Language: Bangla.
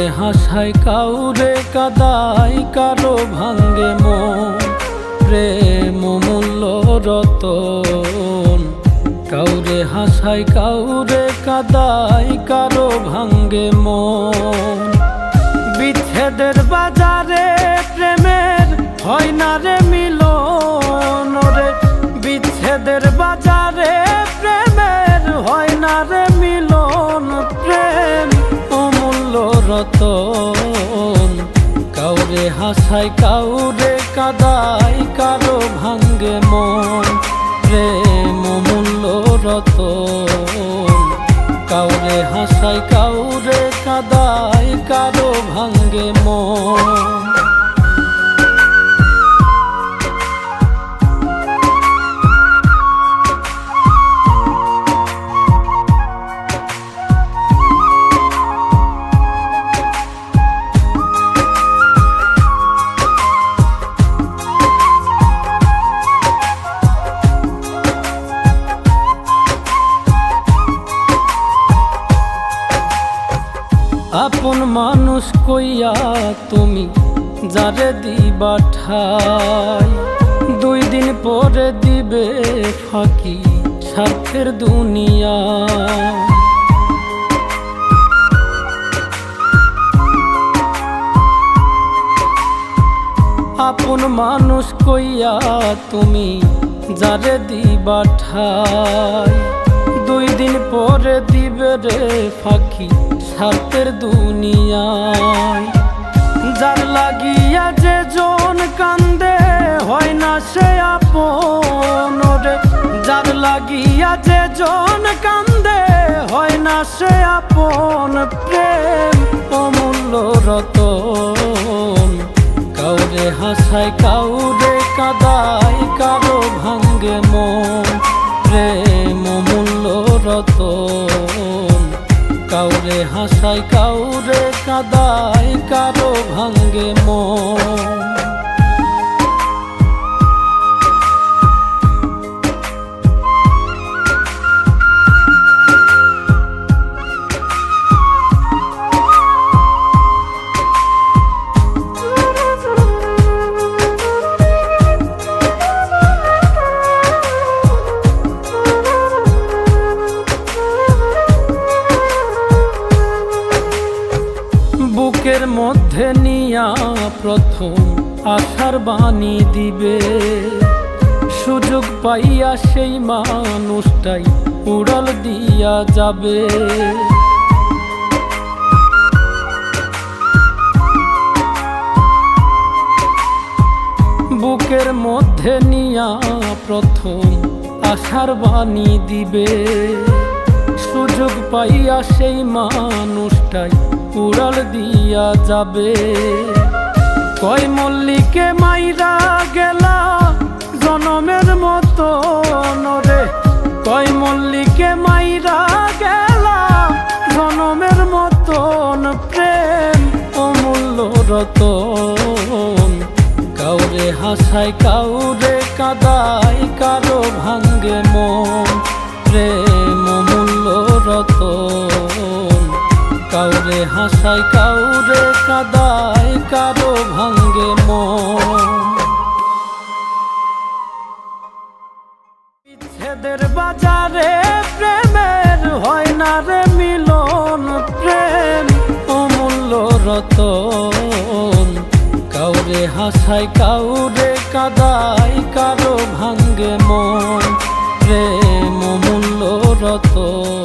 কাউরে হাসায় কাউরে কাদায় কারো ভাঙ্গে মন প্রেম মূল্য রতন। কাউরে হাসায় কাউরে কাদায় কারো ভাঙ্গে মন। বিচ্ছেদের বাজারে প্রেমের হয় না রে মিলন রে। বিচ্ছেদের বাজারে প্রেমের হয় না রে মিলন। প্রেম অমূল্য রতন। কাউরে হাসায় কাউরে কাদায় কারো ভাঙ্গে মন প্রেম অমূল্য রতন। কাউরে হাসায় কাউরে কাদায় কারো ভাঙ্গে মন। আপন মানুষ কইয়া তুমি যারে দিবা ঠাই, 2 দিন পরে দিবে ফাঁকি স্বার্থের দুনিয়া। আপন মানুষ কইয়া তুমি যারে দিবা ঠাই, 2 দিন পরে দিবে রে ফাঁকি স্বার্থের দুনিয়ায়। যার লাগিয়া যে জন কান্দে হয় না সে আপন রে। যার লাগিয়া যে জন কান্দে হয় না সে আপন। প্রেম অমূল্য রতন। কাউরে হাসায় কাউরে কাদায় কারো ভাঙ্গে মন প্রেম অমূল্য রতন। কাউরে হাসায় কাউরে কাদায় কারো ভাঙ্গে মন। বুকের মধ্যে নিয়া প্রথম আশার বাণী দিবে, সুযোগ পাইয়া সেই মানুষটাই উড়াল দিয়া যাবে। বুকের মধ্যে নিয়া প্রথম আশার বাণী দিবে, সুযোগ পাইয়া সেই মানুষটাই উড়াল দিয়া যাবে। কয় মল্লিকে মাইরা গেলা জনমের মতো রে। কয় মল্লিকে মাইরা গেলা জনমের মতন। প্রেম অমূল্য রতন। কাউরে হাসায় কাউরে কাদায় কারো ভাঙ্গে মন প্রেম অমূল্য রতন। কাউরে হাসায় কাউরে কাদায় কারো ভাঙ্গে মন। বিচ্ছেদের বাজারে প্রেমের হয় না রে মিলন। প্রেম অমূল্য রতন। কাউরে হাসায় কাউরে কাদায় কারো ভাঙ্গে মন প্রেম অমূল্য রতন।